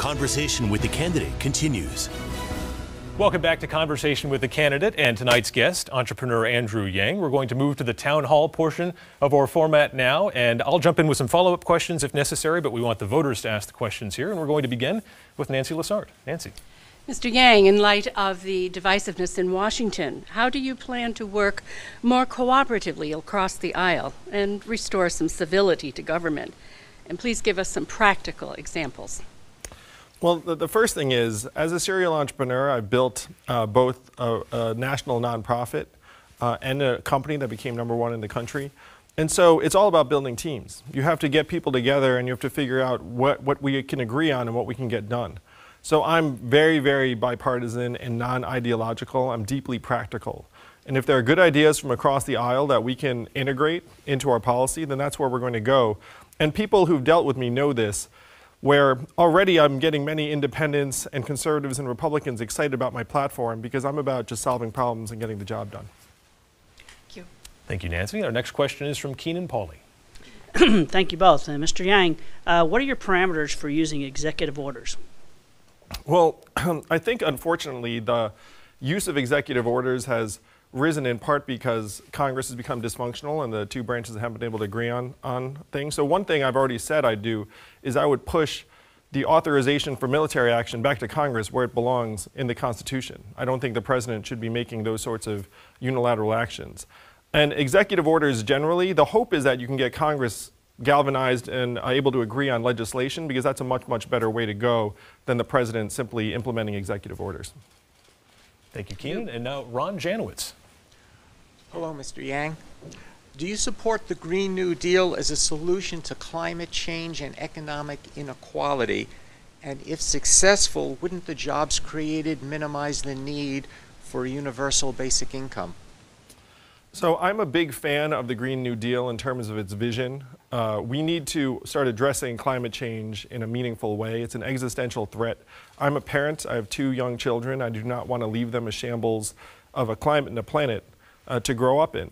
Conversation with the Candidate continues. Welcome back to Conversation with the Candidate and tonight's guest, entrepreneur Andrew Yang. We're going to move to the town hall portion of our format now, and I'll jump in with some follow-up questions if necessary, but we want the voters to ask the questions here, and we're going to begin with Nancy Lassard. Nancy. Mr. Yang, in light of the divisiveness in Washington, how do you plan to work more cooperatively across the aisle and restore some civility to government? And please give us some practical examples. Well, the first thing is, as a serial entrepreneur, I built both a national nonprofit and a company that became #1 in the country. And so it's all about building teams. You have to get people together and you have to figure out what we can agree on and what we can get done. So I'm very, very bipartisan and non-ideological. I'm deeply practical. And if there are good ideas from across the aisle that we can integrate into our policy, then that's where we're going to go. And people who've dealt with me know this, where already I'm getting many independents and conservatives and Republicans excited about my platform because I'm about just solving problems and getting the job done. Thank you. Thank you, Nancy. Our next question is from Keenan Pauley. Thank you both. Mr. Yang, what are your parameters for using executive orders? Well, I think unfortunately the use of executive orders has risen in part because Congress has become dysfunctional and the two branches haven't been able to agree on things. So one thing I've already said I'd do is I would push the authorization for military action back to Congress where it belongs in the Constitution. I don't think the president should be making those sorts of unilateral actions. And executive orders generally, the hope is that you can get Congress galvanized and able to agree on legislation because that's a much, much better way to go than the president simply implementing executive orders. Thank you, Keenan. And now Ron Janowitz. Hello, Mr. Yang. Do you support the Green New Deal as a solution to climate change and economic inequality? And if successful, wouldn't the jobs created minimize the need for a universal basic income? So I'm a big fan of the Green New Deal in terms of its vision. We need to start addressing climate change in a meaningful way. It's an existential threat. I'm a parent. I have 2 young children. I do not want to leave them a shambles of a climate and a planet to grow up in.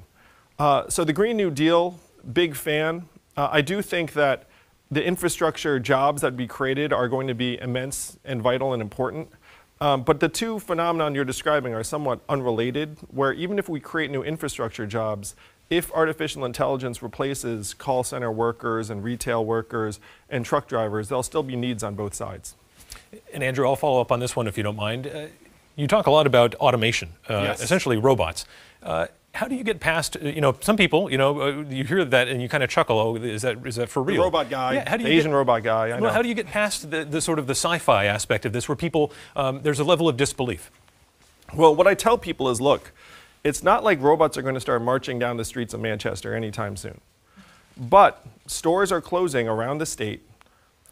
So the Green New Deal, big fan. I do think that the infrastructure jobs that be created are going to be immense and vital and important. But the two phenomena you're describing are somewhat unrelated, where even if we create new infrastructure jobs, if artificial intelligence replaces call center workers and retail workers and truck drivers, there'll still be needs on both sides. And Andrew, I'll follow up on this one if you don't mind. You talk a lot about automation, Yes. essentially robots. How do you get past, some people, you hear that and you kind of chuckle, oh, is that for real? The robot guy, yeah, how do you the Asian robot guy, I know. Well, how do you get past the sort of the sci-fi aspect of this where people, there's a level of disbelief? Well, what I tell people is, look, it's not like robots are going to start marching down the streets of Manchester anytime soon. But stores are closing around the state,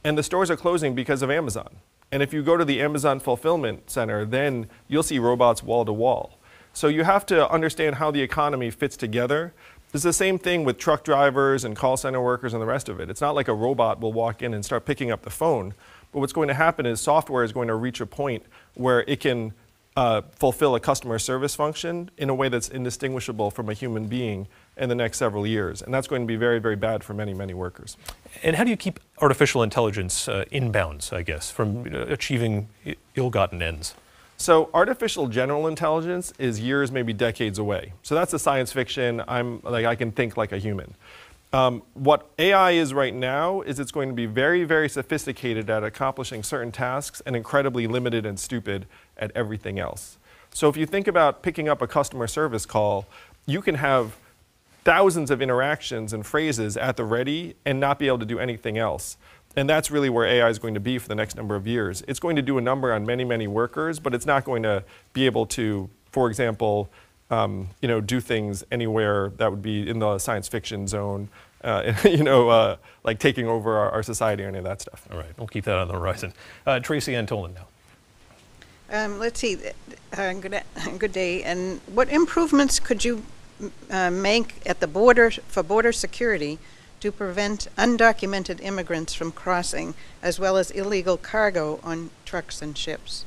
and the stores are closing because of Amazon. And if you go to the Amazon fulfillment center, then you'll see robots wall to wall. So you have to understand how the economy fits together. It's the same thing with truck drivers and call center workers and the rest of it. It's not like a robot will walk in and start picking up the phone. But what's going to happen is software is going to reach a point where it can fulfill a customer service function in a way that's indistinguishable from a human being in the next several years. And that's going to be very, very bad for many, many workers. And how do you keep artificial intelligence in bounds, I guess, from achieving ill-gotten ends? So artificial general intelligence is years, maybe decades away. So that's the science fiction. I can think like a human. What AI is right now is it's going to be very, very sophisticated at accomplishing certain tasks and incredibly limited and stupid at everything else. So if you think about picking up a customer service call, you can have thousands of interactions and phrases at the ready and not be able to do anything else. And that's really where AI is going to be for the next number of years. It's going to do a number on many, many workers, but it's not going to be able to, for example, do things anywhere that would be in the science fiction zone, like taking over our society or any of that stuff. All right, we'll keep that on the horizon. Tracy Antolan now. Let's see. Good day. And what improvements could you make at the border for border security to prevent undocumented immigrants from crossing, as well as illegal cargo on trucks and ships?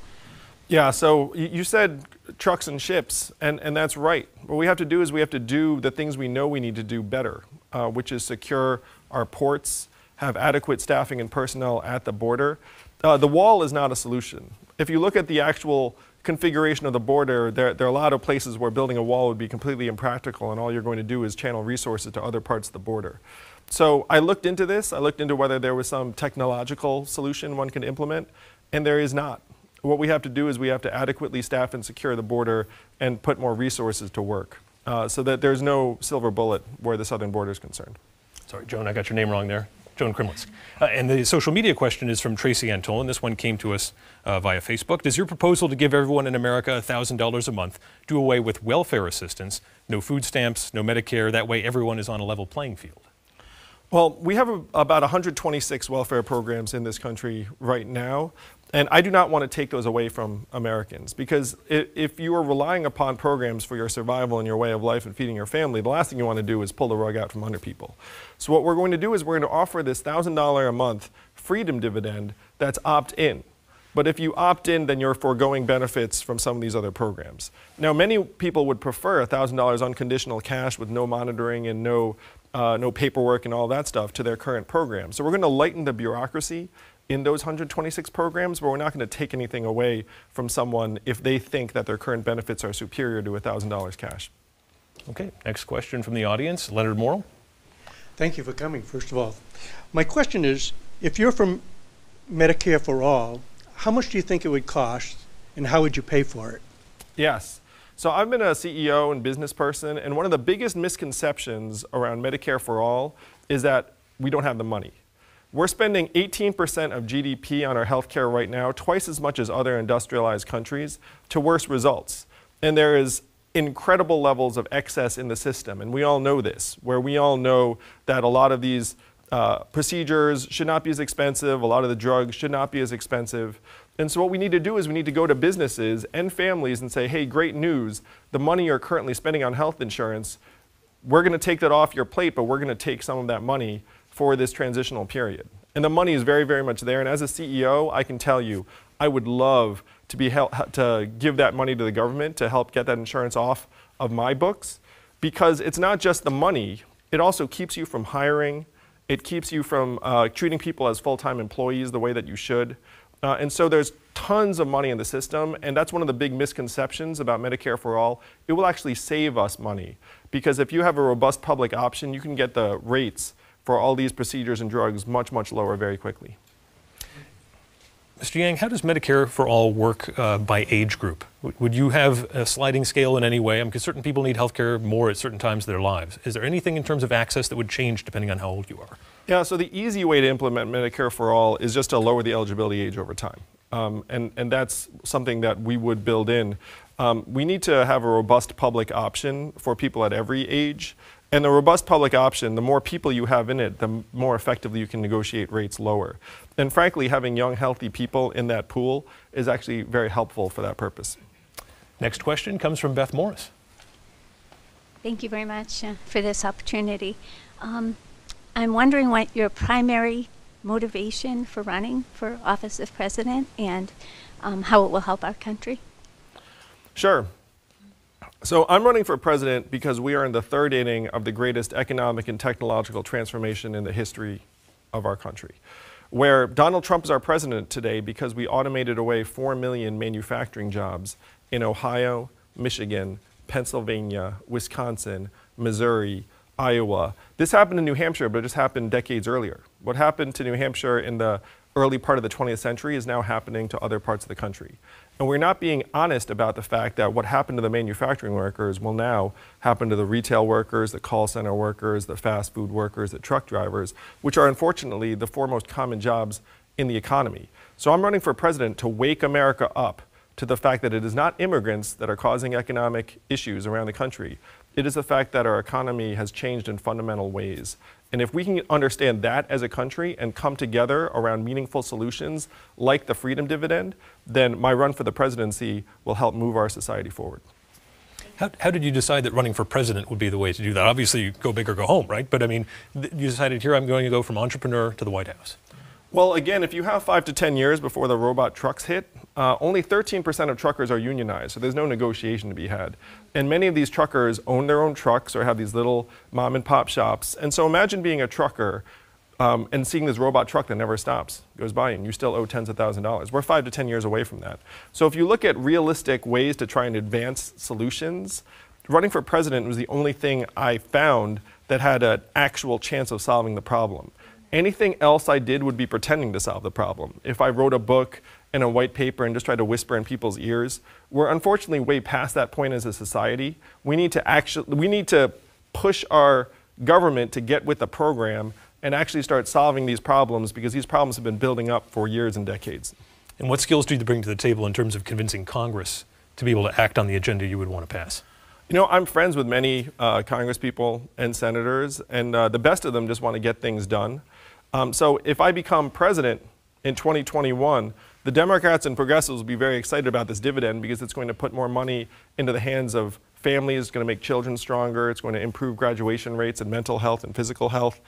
Yeah, so you said trucks and ships, and that's right. What we have to do is we have to do the things we know we need to do better, which is secure our ports, have adequate staffing and personnel at the border. The wall is not a solution. If you look at the actual configuration of the border, there are a lot of places where building a wall would be completely impractical, and all you're going to do is channel resources to other parts of the border. So I looked into this. I looked into whether there was some technological solution one could implement, and there is not. What we have to do is we have to adequately staff and secure the border and put more resources to work so that there's no silver bullet where the southern border is concerned. Sorry, Joan, I got your name wrong there. Joan Krimlisk. And the social media question is from Tracy Antolin. This one came to us via Facebook. Does your proposal to give everyone in America $1,000 a month do away with welfare assistance, no food stamps, no Medicare? That way everyone is on a level playing field. Well, we have about 126 welfare programs in this country right now, and I do not want to take those away from Americans, because if you are relying upon programs for your survival and your way of life and feeding your family, the last thing you want to do is pull the rug out from under people. So what we're going to do is we're going to offer this $1,000 a month freedom dividend that's opt-in. But if you opt in, then you're foregoing benefits from some of these other programs. Now, many people would prefer $1,000 unconditional cash with no monitoring and no paperwork and all that stuff to their current program. So we're going to lighten the bureaucracy in those 126 programs, but we're not going to take anything away from someone if they think that their current benefits are superior to $1,000 cash. Okay, next question from the audience. Leonard Morrill. Thank you for coming, first of all. My question is, if you're from Medicare for All, how much do you think it would cost, and how would you pay for it? Yes. So I've been a CEO and business person, and one of the biggest misconceptions around Medicare for All is that we don't have the money. We're spending 18% of GDP on our healthcare right now, twice as much as other industrialized countries, to worse results. And there is incredible levels of excess in the system, and we all know this, where we all know that a lot of these procedures should not be as expensive, a lot of the drugs should not be as expensive. And so what we need to do is we need to go to businesses and families and say, hey, great news, the money you're currently spending on health insurance, we're going to take that off your plate, but we're going to take some of that money for this transitional period. And the money is very, very much there. And as a CEO, I can tell you, I would love to to give that money to the government to help get that insurance off of my books, because it's not just the money, it also keeps you from hiring. It keeps you from treating people as full-time employees the way that you should. And so there's tons of money in the system, and that's one of the big misconceptions about Medicare for All. It will actually save us money, because if you have a robust public option, you can get the rates for all these procedures and drugs much, much lower very quickly. Mr. Yang, how does Medicare for All work by age group? Would you have a sliding scale in any way? Because certain people need health care more at certain times of their lives. Is there anything in terms of access that would change depending on how old you are? Yeah, so the easy way to implement Medicare for All is just to lower the eligibility age over time. And that's something that we would build in. We need to have a robust public option for people at every age. And the robust public option, the more people you have in it, the more effectively you can negotiate rates lower. And frankly, having young, healthy people in that pool is actually very helpful for that purpose. Next question comes from Beth Morris. Thank you very much for this opportunity. I'm wondering what your primary motivation for running for office of president and how it will help our country. Sure. So I'm running for president because we are in the third inning of the greatest economic and technological transformation in the history of our country, where Donald Trump is our president today because we automated away 4 million manufacturing jobs in Ohio, Michigan, Pennsylvania, Wisconsin, Missouri, Iowa. This happened in New Hampshire, but it just happened decades earlier. What happened to New Hampshire in the early part of the 20th century is now happening to other parts of the country. And we're not being honest about the fact that what happened to the manufacturing workers will now happen to the retail workers, the call center workers, the fast food workers, the truck drivers, which are unfortunately the 4 most common jobs in the economy. So I'm running for president to wake America up to the fact that it is not immigrants that are causing economic issues around the country. It is the fact that our economy has changed in fundamental ways. And if we can understand that as a country and come together around meaningful solutions like the freedom dividend, then my run for the presidency will help move our society forward. How did you decide that running for president would be the way to do that? Obviously, you go big or go home, right? But I mean, you decided here I'm going to go from entrepreneur to the White House. Well, again, if you have 5 to 10 years before the robot trucks hit, only 13% of truckers are unionized, so there's no negotiation to be had. And many of these truckers own their own trucks or have these little mom and pop shops. And so imagine being a trucker and seeing this robot truck that never stops, goes by, and you still owe tens of thousands of dollars. We're 5 to 10 years away from that. So if you look at realistic ways to try and advance solutions, running for president was the only thing I found that had an actual chance of solving the problem. Anything else I did would be pretending to solve the problem. If I wrote a book and a white paper and just tried to whisper in people's ears, we're unfortunately way past that point as a society. We need to push our government to get with the program and actually start solving these problems, because these problems have been building up for years and decades. And what skills do you bring to the table in terms of convincing Congress to be able to act on the agenda you would want to pass? You know, I'm friends with many Congress people and senators, and the best of them just want to get things done. So if I become president in 2021, the Democrats and progressives will be very excited about this dividend, because it's going to put more money into the hands of families, it's going to make children stronger, it's going to improve graduation rates and mental health and physical health.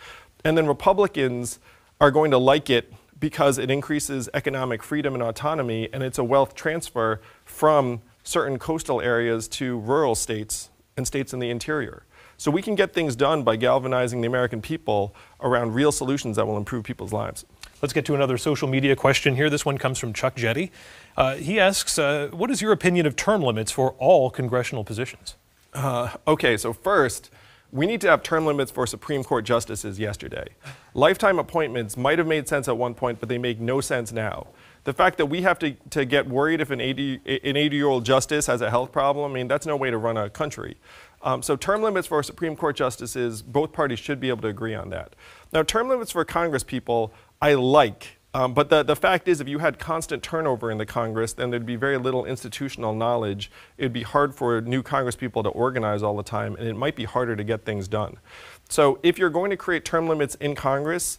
And then Republicans are going to like it because it increases economic freedom and autonomy, and it's a wealth transfer from certain coastal areas to rural states and states in the interior. So we can get things done by galvanizing the American people around real solutions that will improve people's lives. Let's get to another social media question here. This one comes from Chuck Jetty. He asks, what is your opinion of term limits for all congressional positions? Okay, so first, we need to have term limits for Supreme Court justices yesterday. Lifetime appointments might have made sense at one point, but they make no sense now. The fact that we have to get worried if an 80-year-old justice has a health problem, I mean, that's no way to run a country. So term limits for Supreme Court justices, both parties should be able to agree on that. Now, term limits for Congress people, I like. But the fact is, if you had constant turnover in the Congress, then there'd be very little institutional knowledge. It'd be hard for new Congress people to organize all the time, and it might be harder to get things done. So if you're going to create term limits in Congress,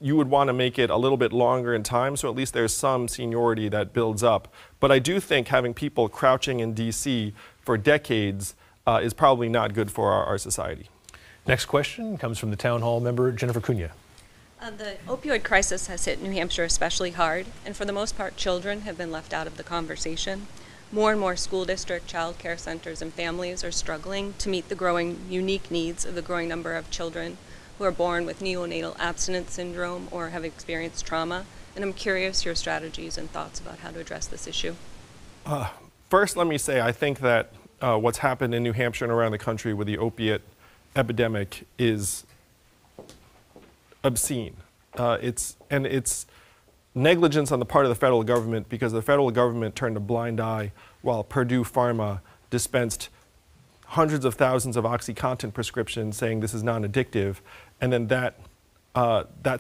you would want to make it a little bit longer in time, so at least there's some seniority that builds up. But I do think having people crouching in D.C. for decades is probably not good for our society. Next question comes from the Town Hall member, Jennifer Cunha. The opioid crisis has hit New Hampshire especially hard, and for the most part, children have been left out of the conversation. More and more school district, child care centers, and families are struggling to meet the growing unique needs of the growing number of children who are born with neonatal abstinence syndrome or have experienced trauma. And I'm curious your strategies and thoughts about how to address this issue. First, let me say I think that what's happened in New Hampshire and around the country with the opiate epidemic is obscene. It's negligence on the part of the federal government, because the federal government turned a blind eye while Purdue Pharma dispensed hundreds of thousands of OxyContin prescriptions saying this is non-addictive, and then that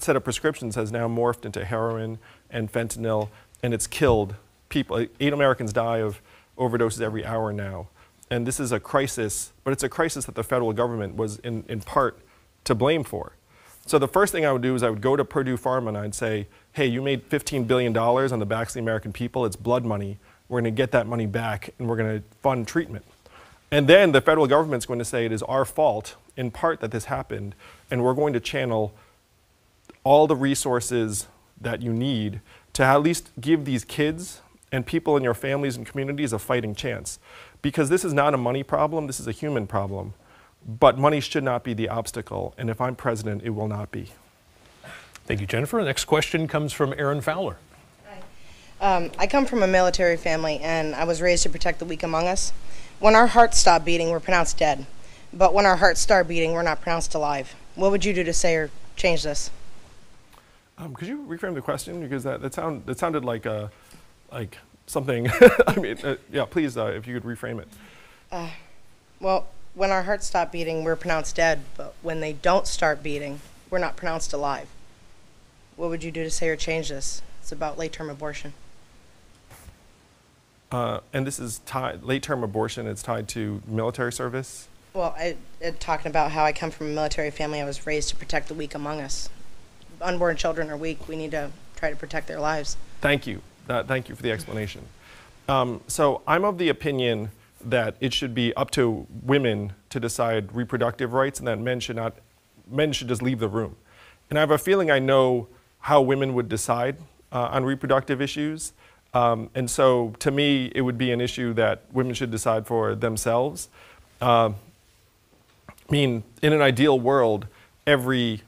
set of prescriptions has now morphed into heroin and fentanyl, and it's killed people. 8 Americans die of overdoses every hour now. And this is a crisis, but it's a crisis that the federal government was in part to blame for. So the first thing I would do is I would go to Purdue Pharma and I'd say, hey, you made $15 billion on the backs of the American people. It's blood money. We're going to get that money back, and we're going to fund treatment. And then the federal government's going to say it is our fault, in part, that this happened, and we're going to channel all the resources that you need to at least give these kids and people in your families and communities a fighting chance. Because this is not a money problem, this is a human problem. But money should not be the obstacle, and if I'm president, it will not be. Thank you, Jennifer. The next question comes from Aaron Fowler. Hi. I come from a military family, and I was raised to protect the weak among us. When our hearts stop beating, we're pronounced dead. But when our hearts start beating, we're not pronounced alive. What would you do to say or change this? Could you reframe the question? Because that sounded like something. I mean, yeah, please, if you could reframe it. Well, when our hearts stop beating, we're pronounced dead, but when they don't start beating, we're not pronounced alive. What would you do to say or change this? It's about late-term abortion. And this is late-term abortion, it's tied to military service? Well, talking about how I come from a military family, I was raised to protect the weak among us. Unborn children are weak. We need to try to protect their lives. Thank you. Thank you for the explanation. So I'm of the opinion that it should be up to women to decide reproductive rights, and that men should just leave the room. And I have a feeling I know how women would decide on reproductive issues. And so to me, it would be an issue that women should decide for themselves. I mean, in an ideal world, every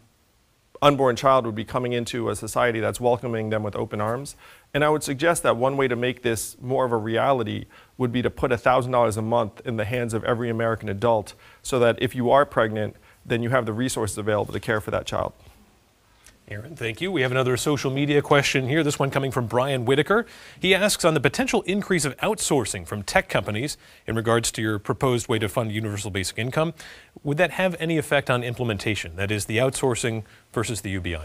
unborn child would be coming into a society that's welcoming them with open arms. And I would suggest that one way to make this more of a reality would be to put $1,000 a month in the hands of every American adult so that if you are pregnant, then you have the resources available to care for that child. Aaron, thank you. We have another social media question here, this one coming from Brian Whitaker. He asks on the potential increase of outsourcing from tech companies in regards to your proposed way to fund universal basic income. Would that have any effect on implementation? That is, the outsourcing versus the UBI?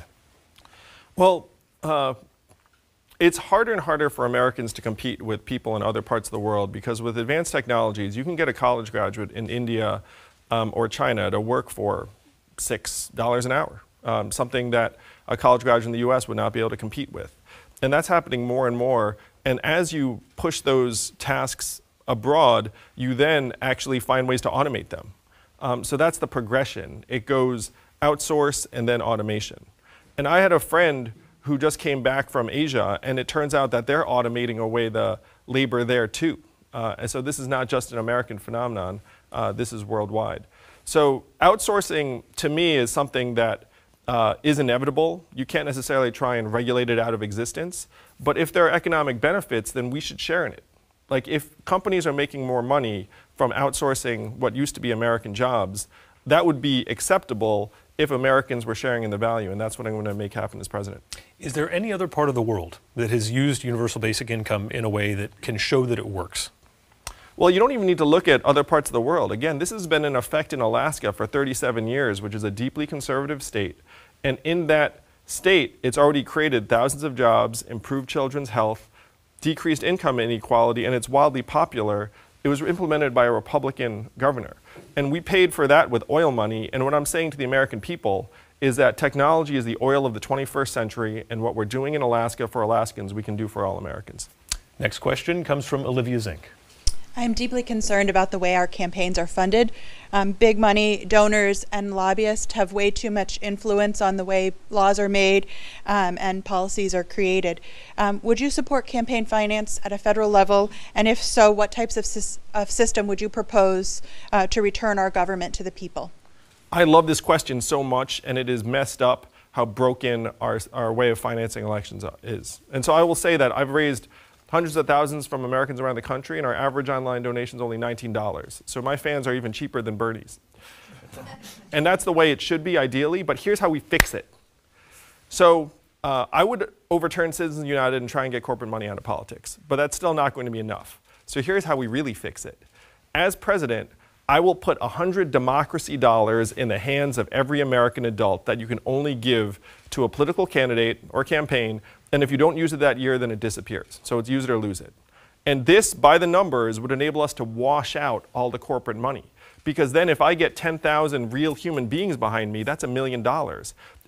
Well, it's harder and harder for Americans to compete with people in other parts of the world because with advanced technologies, you can get a college graduate in India or China to work for $6 an hour, something that a college graduate in the US would not be able to compete with. And that's happening more and more. And as you push those tasks abroad, you then actually find ways to automate them. So that's the progression. It goes outsource and then automation. And I had a friend who just came back from Asia, and it turns out that they're automating away the labor there too. And so this is not just an American phenomenon, this is worldwide. So outsourcing to me is something that is inevitable. You can't necessarily try and regulate it out of existence, but if there are economic benefits, then we should share in it. Like if companies are making more money from outsourcing what used to be American jobs, that would be acceptable if Americans were sharing in the value, and that's what I'm going to make happen as president. Is there any other part of the world that has used universal basic income in a way that can show that it works? Well, you don't even need to look at other parts of the world. Again, this has been in effect in Alaska for 37 years, which is a deeply conservative state. And in that state, it's already created thousands of jobs, improved children's health, decreased income inequality, and it's wildly popular. It was implemented by a Republican governor. And we paid for that with oil money. And what I'm saying to the American people is that technology is the oil of the 21st century, and what we're doing in Alaska for Alaskans, we can do for all Americans. Next question comes from Olivia Zink. I'm deeply concerned about the way our campaigns are funded. Big money donors and lobbyists have way too much influence on the way laws are made and policies are created. Would you support campaign finance at a federal level? And if so, what types of system would you propose to return our government to the people? I love this question so much, and it is messed up how broken our way of financing elections is. And so I will say that I've raised hundreds of thousands from Americans around the country, and our average online donation is only $19. So my fans are even cheaper than Bernie's. And that's the way it should be ideally, but here's how we fix it. So I would overturn Citizens United and try and get corporate money out of politics, but that's still not going to be enough. So here's how we really fix it. As president, I will put 100 democracy dollars in the hands of every American adult that you can only give to a political candidate or campaign, and if you don't use it that year, then it disappears. So it's use it or lose it. And this, by the numbers, would enable us to wash out all the corporate money. Because then if I get 10,000 real human beings behind me, that's $1 million.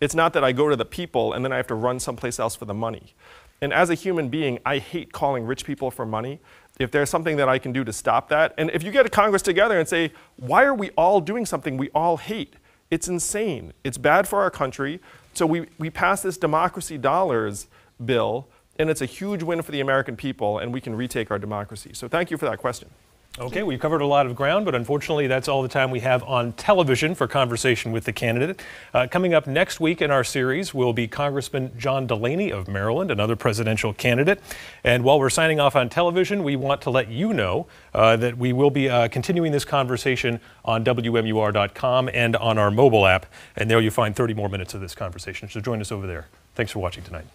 It's not that I go to the people and then I have to run someplace else for the money. And as a human being, I hate calling rich people for money. If there's something that I can do to stop that, and if you get a Congress together and say, why are we all doing something we all hate? It's insane. It's bad for our country. So we pass this democracy dollars bill, and it's a huge win for the American people, and we can retake our democracy. So thank you for that question. Okay, we've covered a lot of ground, but unfortunately that's all the time we have on television for Conversation with the Candidate. Coming up next week in our series will be Congressman John Delaney of Maryland, another presidential candidate. And while we're signing off on television, we want to let you know that we will be continuing this conversation on WMUR.com and on our mobile app. And there you'll find 30 more minutes of this conversation. So join us over there. Thanks for watching tonight.